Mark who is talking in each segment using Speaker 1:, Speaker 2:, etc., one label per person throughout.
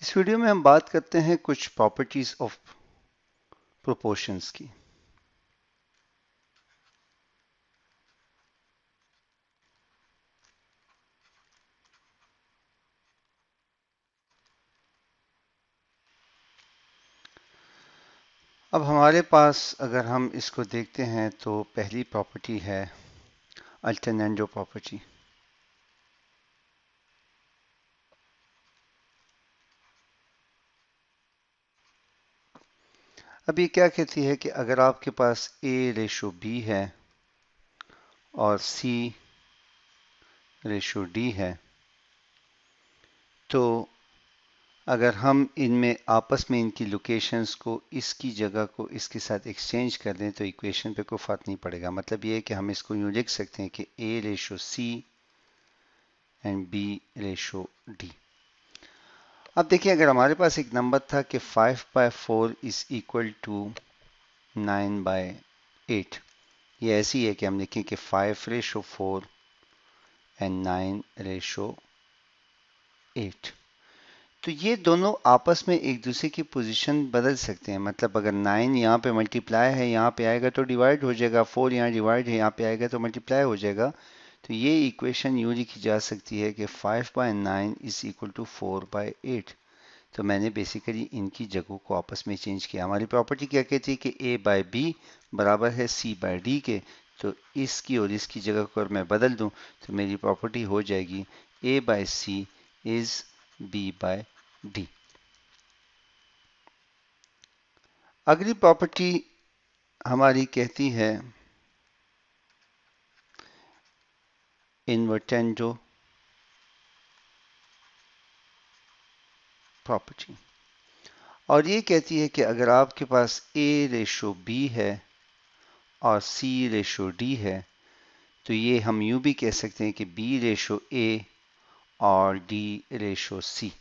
Speaker 1: इस वीडियो में हम बात करते हैं कुछ प्रॉपर्टीज ऑफ प्रोपोर्शंस की। अब हमारे पास अगर हम इसको देखते हैं तो पहली प्रॉपर्टी है अल्टरनेंडो प्रॉपर्टी। अब ये क्या कहती है कि अगर आपके पास A रेशो B है और C रेशो D है, तो अगर हम इनमें आपस में इनकी लोकेशंस को इसकी जगह को इसके साथ एक्सचेंज कर दें तो इक्वेशन पे कोई फर्क नहीं पड़ेगा। मतलब ये है कि हम इसको यूँ लिख सकते हैं कि A ratio C and B ratio D। अब देखिए, अगर हमारे पास एक नंबर था कि 5/4 इज इक्वल टू 9/8, ये ऐसी है कि हम लिखें कि 5/4 एंड 9/8। तो ये दोनों आपस में एक दूसरे की पोजीशन बदल सकते हैं। मतलब अगर 9 यहाँ पे मल्टीप्लाई है, यहाँ पे आएगा तो डिवाइड हो जाएगा, 4 यहाँ डिवाइड है, यहाँ पे आएगा तो मल्टीप्लाई हो जाएगा। तो ये इक्वेशन यूँ लिखी जा सकती है कि 5/9 इज इक्वल टू 4/8। तो मैंने बेसिकली इनकी जगहों को आपस में चेंज किया। हमारी प्रॉपर्टी क्या कहती है कि A/B बराबर है C/D के। तो इसकी और इसकी जगह को अगर मैं बदल दूं तो मेरी प्रॉपर्टी हो जाएगी A/C इज B/D। अगली प्रॉपर्टी हमारी कहती है इन्वर्टेंडो प्रॉपर्टी, और ये कहती है कि अगर आपके पास A रेशो B है और C रेशो D है, तो ये हम यूं भी कह सकते हैं कि B रेशो A और D रेशो C।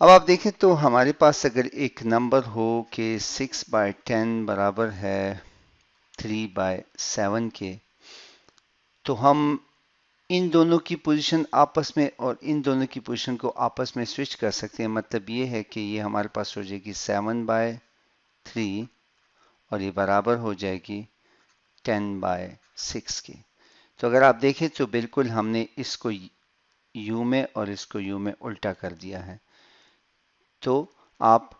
Speaker 1: अब आप देखें तो हमारे पास अगर एक नंबर हो कि 6/10 बराबर है 3/7 के, तो हम इन दोनों की पोजीशन आपस में और इन दोनों की पोजीशन को आपस में स्विच कर सकते हैं। मतलब ये है कि ये हमारे पास हो जाएगी 7/3 और ये बराबर हो जाएगी 10/6 की। तो अगर आप देखें तो बिल्कुल हमने इसको यू में और इसको यू में उल्टा कर दिया है। तो आप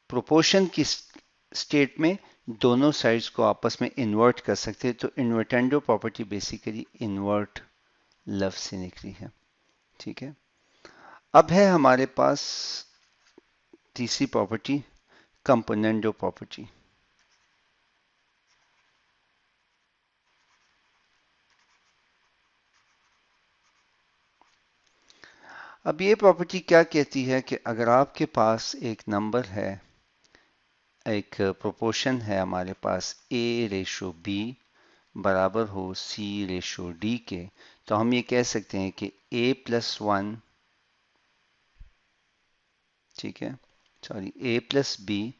Speaker 1: प्रोपोर्शन की स्टेट में दोनों साइड्स को आपस में इन्वर्ट कर सकते हैं। तो इन्वर्टेंडो प्रॉपर्टी बेसिकली इन्वर्ट लफ्ज से निकली है। ठीक है, अब है हमारे पास तीसरी प्रॉपर्टी कंपोनेंडो प्रॉपर्टी। अब ये प्रॉपर्टी क्या कहती है कि अगर आपके पास एक नंबर है, एक प्रोपोर्शन है हमारे पास A रेशो B बराबर हो C रेशो D के, तो हम ये कह सकते हैं कि A+1, ठीक है, सॉरी, A+B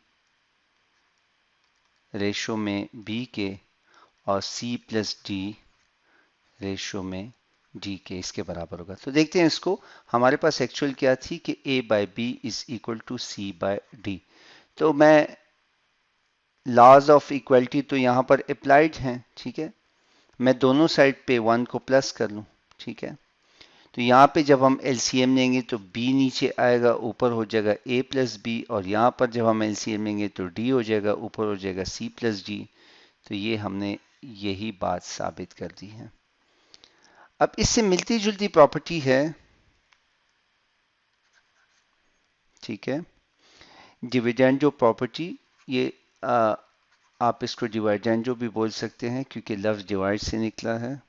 Speaker 1: रेशो में B के और C+D रेशो में D के इसके बराबर होगा। तो देखते हैं इसको। हमारे पास एक्चुअल क्या थी कि A/B is equal to C/D। तो मैं लॉज ऑफ इक्वलिटी तो यहाँ पर अप्लाइड हैं, ठीक है। मैं दोनों साइड पे 1 को प्लस कर लूँ, ठीक है। तो यहाँ पे जब हम LCM लेंगे तो B नीचे आएगा, ऊपर हो जाएगा A+B, और यहाँ पर जब हम LCM लेंगे तो D हो जाएगा, ऊपर हो जाएगा C+D। तो ये हमने यही बात साबित कर दी है। अब इससे मिलती जुलती प्रॉपर्टी है, ठीक है, डिविडेंडो प्रॉपर्टी। ये आप इसको डिविडेंडो भी बोल सकते हैं क्योंकि लफ्ज डिवाइड से निकला है।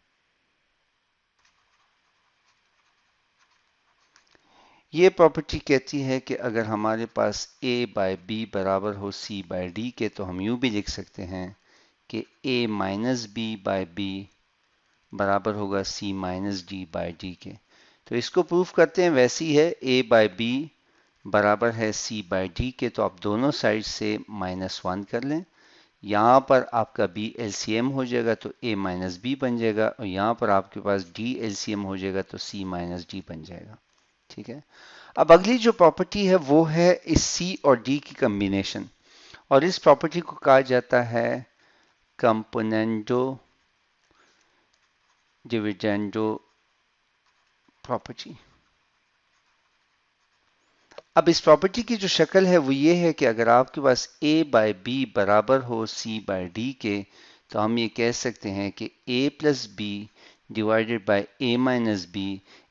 Speaker 1: ये प्रॉपर्टी कहती है कि अगर हमारे पास A/B बराबर हो C/D के, तो हम यूं भी लिख सकते हैं कि A-B/B बराबर होगा C-D/D के। तो इसको प्रूफ करते हैं। वैसी है A/B बराबर है C/D के, तो आप दोनों साइड से -1 कर लें। यहाँ पर आपका B LCM हो जाएगा तो A-B बन जाएगा, और यहाँ पर आपके पास D LCM हो जाएगा तो C-D बन जाएगा। ठीक है। अब अगली जो प्रॉपर्टी है वो है इस C और D की कॉम्बिनेशन, और इस प्रॉपर्टी को कहा जाता है कंपोनेंटो डिविडेंडो प्रॉपर्टी। अब इस प्रॉपर्टी की जो शक्ल है वो ये है कि अगर आपके पास A बाय B बराबर हो C बाय D के, तो हम ये कह सकते हैं कि A plus B divided by A minus B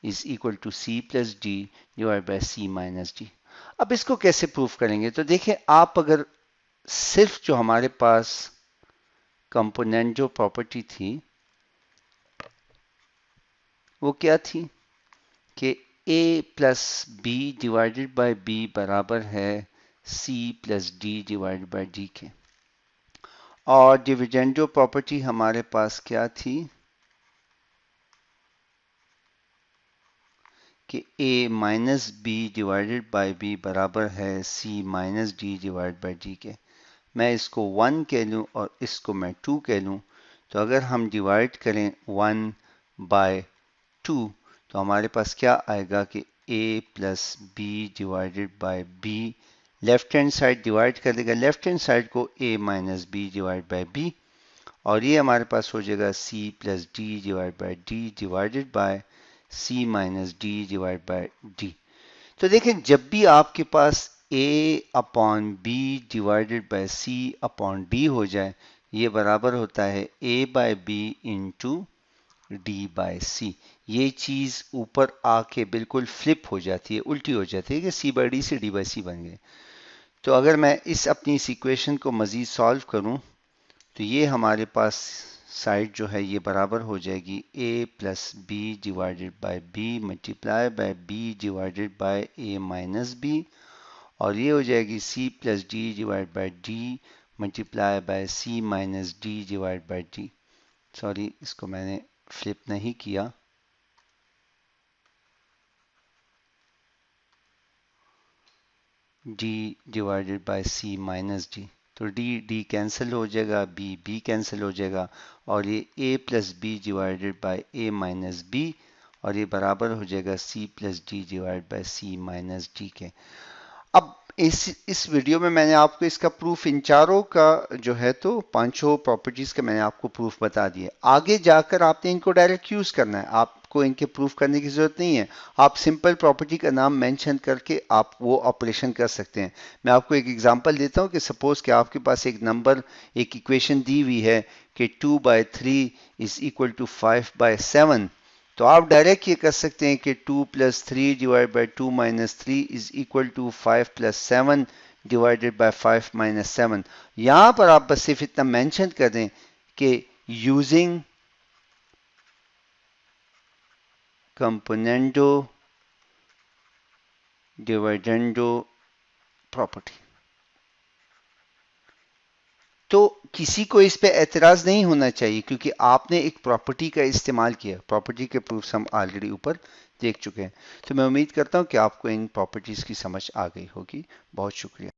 Speaker 1: is equal to C plus D divided by C minus D। अब इसको कैसे प्रूफ करेंगे? तो देखिए, आप अगर सिर्फ जो हमारे पास कंपोनेंट जो प्रॉपर्टी थी वो क्या थी कि A plus B divided by B बराबर है C plus D divided by D के, और डिविडेंडो प्रॉपर्टी हमारे पास क्या थी कि A minus B divided by B बराबर है C minus D divided by D के। मैं इसको 1 कह लूँ और इसको मैं 2 कह लूँ, तो अगर हम डिवाइड करें 1 बाय 2 तो हमारे पास क्या आएगा कि A plus B divided by B, left hand side divide कर देगा लेफ्ट हैंड साइड को A minus B divide by B, और ये हमारे पास हो जाएगा C plus D divide by D divided by C minus D divide by D. तो देखें, जब भी आपके पास A upon B divided by C upon D हो जाए, ये बराबर होता है A by B into D bye सी। ये चीज ऊपर आके बिल्कुल फ्लिप हो जाती है, उल्टी हो जाती है कि सी बाई डी से डी बाई सी बन गए। तो अगर मैं इस अपनी इस इक्वेशन को मजीद सॉल्व करूं, तो ये हमारे पास साइड जो है ये बराबर हो जाएगी a plus B divided by B multiply by B divided by a minus B, और ये हो जाएगी c plus D divide by D multiply by c minus D divide by D. Sorry, इसको मैंने फ्लिप नहीं किया, d divided by c minus D. तो d d cancel हो जाएगा, b b कैंसिल हो जाएगा, और ये a plus B divided by a minus B, और ये बराबर हो जाएगा c plus D divide by c minus D के। अब इस वीडियो में मैंने आपको इसका प्रूफ इन चारों का जो है तो पांचों प्रॉपर्टीज का मैंने आपको प्रूफ बता दिए। आगे जाकर आपने इनको डायरेक्ट यूज करना है, आपको इनके प्रूफ करने की जरूरत नहीं है। आप सिंपल प्रॉपर्टी का नाम मेंशन करके आप वो ऑपरेशन कर सकते हैं। मैं आपको एक एग्जांपल देता हूं कि सपोज कि आपके पास एक नंबर, एक इक्वेशन दी हुई है कि 2/3 इज इक्वल टू 5/7, तो आप डायरेक्ट ये कर सकते हैं कि 2 plus 3 divide by 2 minus 3 is equal to 5 plus 7 divided by 5 minus 7। यहां पर आप बस सिर्फ इतना मेंशन कर दें कि यूजिंग कंपोनेंटो डिविडेंडो प्रॉपर्टी। तो किसी को इस पे एतराज नहीं होना चाहिए, क्योंकि आपने एक प्रॉपर्टी का इस्तेमाल किया। प्रॉपर्टी के प्रूफ्स हम ऑलरेडी ऊपर देख चुके हैं। तो मैं उम्मीद करता हूं कि आपको इन प्रॉपर्टीज की समझ आ गई होगी। बहुत शुक्रिया।